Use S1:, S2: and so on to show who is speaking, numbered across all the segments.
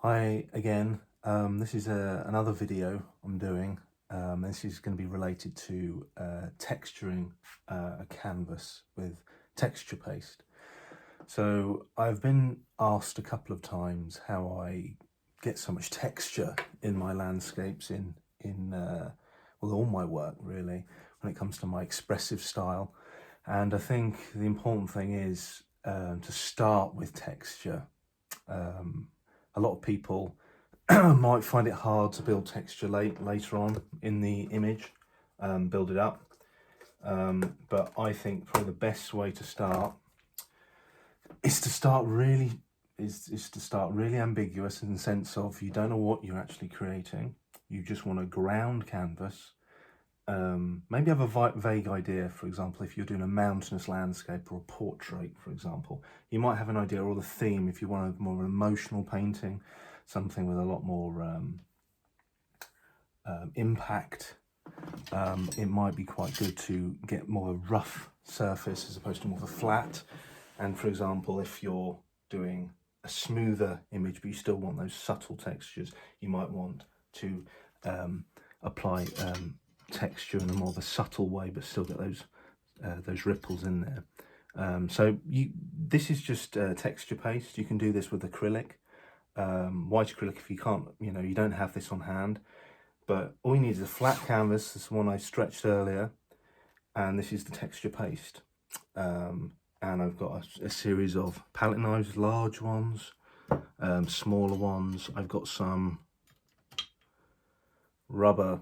S1: Hi again. This is another video I'm doing. This is going to be related to texturing a canvas with texture paste. So I've been asked a couple of times how I get so much texture in my landscapes, well, all my work really, when it comes to my expressive style. And I think the important thing is to start with texture. A lot of people might find it hard to build texture later on in the image, build it up. But I think probably the best way to start is to start really ambiguous in the sense of you don't know what you're actually creating. You just want a ground canvas. Maybe have a vague idea. For example, if you're doing a mountainous landscape or a portrait, for example, you might have an idea or the theme. If you want a more emotional painting, something with a lot more impact, it might be quite good to get more of a rough surface as opposed to more of a flat. And for example, if you're doing a smoother image but you still want those subtle textures, you might want to apply texture in a more of a subtle way but still get those ripples in there. So this is just texture paste. You can do this with acrylic, white acrylic if you can't, you don't have this on hand. But all you need is a flat canvas. This is one I stretched earlier, and this is the texture paste. And I've got a series of palette knives, large ones, smaller ones. I've got some rubber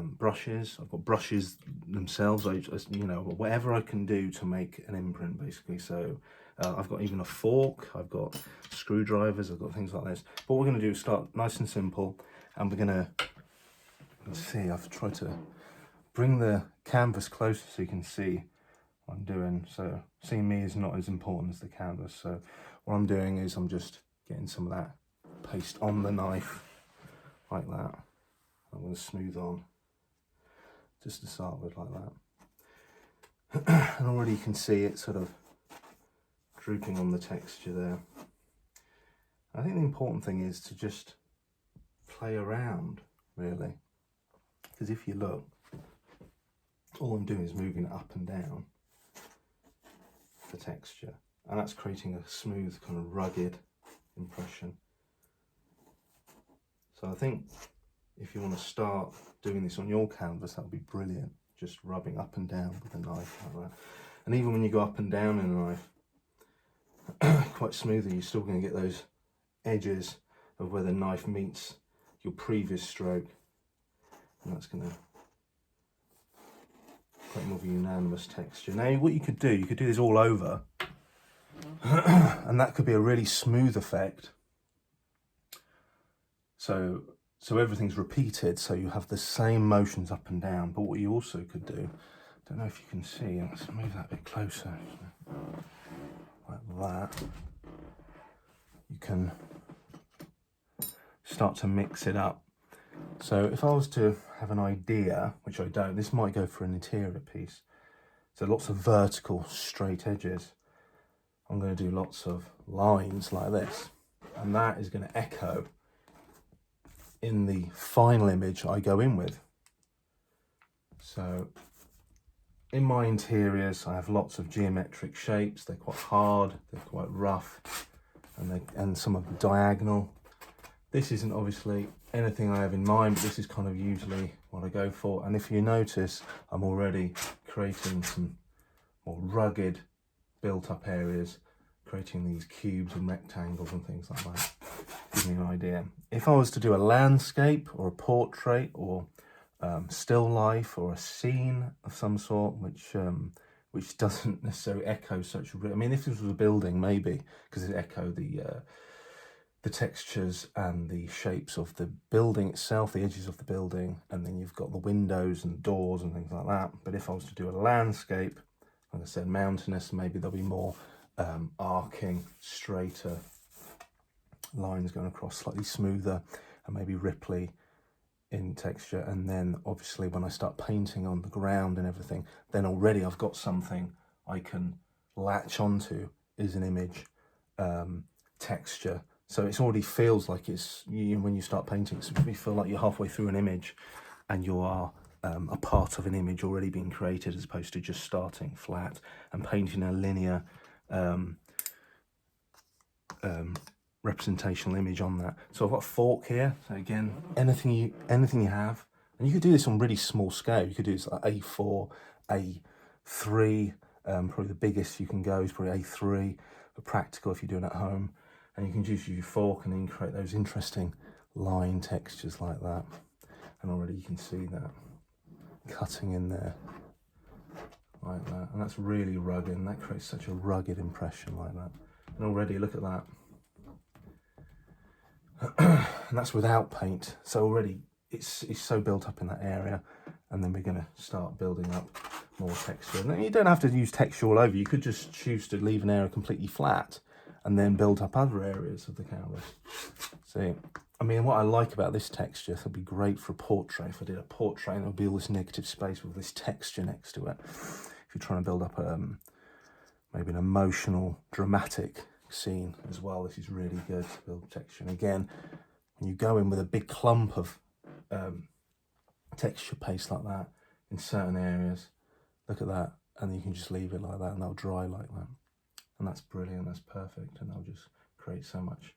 S1: brushes. I've got brushes themselves. Whatever I can do to make an imprint, basically. So I've got even a fork. I've got screwdrivers. I've got things like this. But what we're going to do is start nice and simple, and we're going to see. I've tried to bring the canvas closer so you can see what I'm doing. So seeing me is not as important as the canvas. So what I'm doing is I'm just getting some of that paste on the knife like that. I'm going to smooth on just to start with like that. And already you can see it sort of drooping on the texture there. I think the important thing is to just play around really, because if you look, all I'm doing is moving it up and down for texture, and that's creating a smooth kind of rugged impression. So I think if you want to start doing this on your canvas, that would be brilliant, just rubbing up and down with a knife like that. And even when you go up and down in a knife quite smoothly, you're still going to get those edges of where the knife meets your previous stroke, and that's going to create more of a unanimous texture. Now what you could do this all over and that could be a really smooth effect. So everything's repeated, so you have the same motions up and down. But what you also could do, don't know if you can see, let's move that a bit closer, like that. You can start to mix it up. So if I was to have an idea, which I don't, this might go for an interior piece. So lots of vertical straight edges. I'm going to do lots of lines like this, and that is going to echo in the final image I go in with. So in my interiors, I have lots of geometric shapes. They're quite hard, they're quite rough, and some of them diagonal. This isn't obviously anything I have in mind, but this is kind of usually what I go for. And if you notice, I'm already creating some more rugged built-up areas, creating these cubes and rectangles and things like that. Give me an idea. If I was to do a landscape or a portrait or still life or a scene of some sort, which doesn't necessarily echo such a... I mean, if this was a building, maybe, because it echoed the textures and the shapes of the building itself, the edges of the building, and then you've got the windows and doors and things like that. But if I was to do a landscape, like I said, mountainous, maybe there'll be more arcing, straighter lines going across, slightly smoother and maybe ripply in texture. And then obviously when I start painting on the ground and everything, then already I've got something I can latch onto as an image texture. So it already feels like it's, when you start painting, you feel like you're halfway through an image and you are a part of an image already being created, as opposed to just starting flat and painting a linear representational image on that. So I've got a fork here. So again, anything you have, and you could do this on really small scale. You could do this like A4, A3. Probably the biggest you can go is probably A3 for practical if you're doing it at home. And you can just use your fork and then create those interesting line textures like that. And already you can see that cutting in there like that. And that's really rugged, and that creates such a rugged impression like that. And already, look at that. And that's without paint. So already it's so built up in that area. And then we're going to start building up more texture. And you don't have to use texture all over. You could just choose to leave an area completely flat and then build up other areas of the canvas. See, I mean, what I like about this texture, it'll be great for a portrait. If I did a portrait, and there'll be all this negative space with this texture next to it. If you're trying to build up maybe an emotional, dramatic scene as well, this is really good to build texture. And again, when you go in with a big clump of texture paste like that in certain areas, look at that, and you can just leave it like that and they'll dry like that. And that's brilliant, that's perfect, and they'll just create so much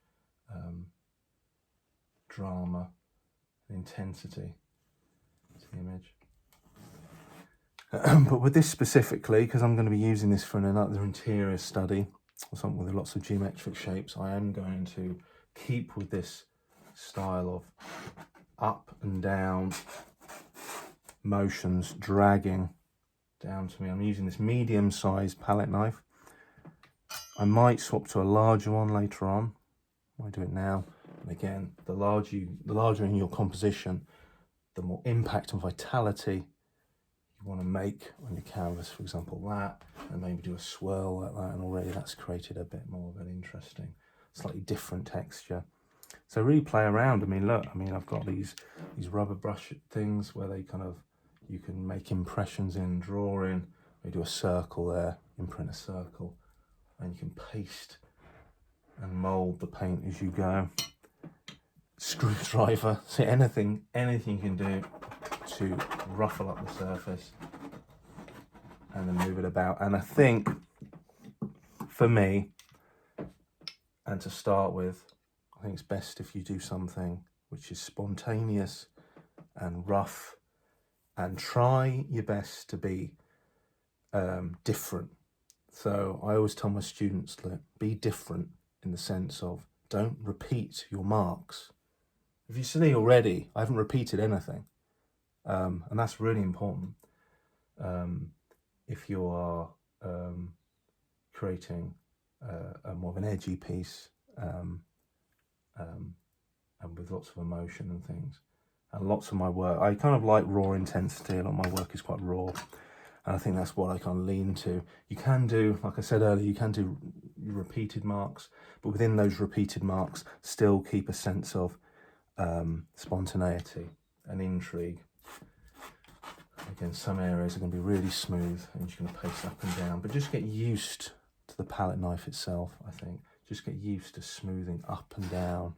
S1: drama and intensity to the image. But with this specifically, because I'm going to be using this for another interior study or something with lots of geometric shapes, I am going to keep with this style of up and down motions, dragging down to me. I'm using this medium-sized palette knife. I might swap to a larger one later on. I do it now. And again, the larger in your composition, the more impact and vitality you want to make on your canvas. For example, that, and maybe do a swirl like that, and already that's created a bit more of an interesting, slightly different texture. So really play around. I mean, look, I've got these rubber brush things where they kind of, you can make impressions in, draw in. We do a circle there, imprint a circle, and you can paste and mold the paint as you go. Screwdriver, so anything you can do to ruffle up the surface and then move it about. And I think for me, and to start with, I think it's best if you do something which is spontaneous and rough, and try your best to be different. So I always tell my students that be different in the sense of don't repeat your marks. If you see already, I haven't repeated anything. And that's really important. If you are creating a more of an edgy piece, and with lots of emotion and things. And lots of my work, I kind of like raw intensity. A lot of my work is quite raw. And I think that's what I kind of lean to. You can do, like I said earlier, you can do repeated marks, but within those repeated marks, still keep a sense of spontaneity and intrigue. Again, some areas are going to be really smooth and you're going to paste up and down, but just get used to the palette knife itself, I think. Just get used to smoothing up and down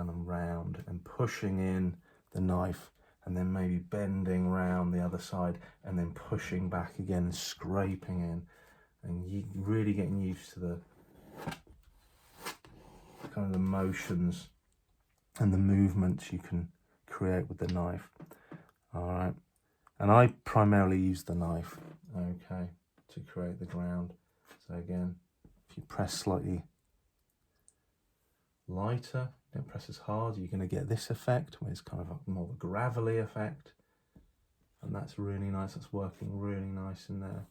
S1: and round, and pushing in the knife, and then maybe bending round the other side, and then pushing back again, scraping in, and you really getting used to the kind of the motions and the movements you can create with the knife. All right, and I primarily use the knife, okay, to create the ground. So again, if you press slightly lighter, don't press as hard, you're going to get this effect where it's kind of more of a gravelly effect, and that's really nice. That's working really nice in there.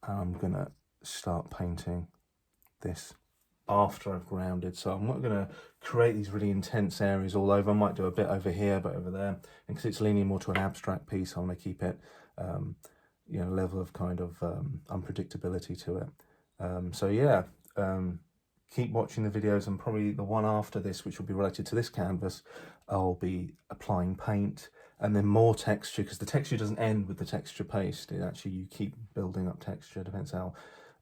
S1: And I'm going to start painting this after I've grounded, so I'm not going to create these really intense areas all over. I might do a bit over here, but over there, and because it's leaning more to an abstract piece, I want to keep it level of kind of unpredictability to it. So yeah, keep watching the videos, and probably the one after this, which will be related to this canvas, I'll be applying paint and then more texture, because the texture doesn't end with the texture paste. It actually, you keep building up texture, depends how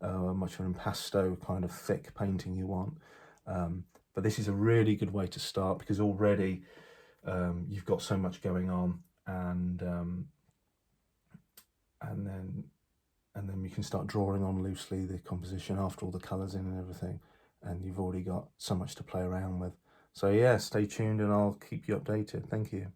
S1: much of an impasto kind of thick painting you want. But this is a really good way to start, because already you've got so much going on, and then we can start drawing on loosely the composition after all the colours in and everything, and you've already got so much to play around with. So yeah, stay tuned and I'll keep you updated. Thank you.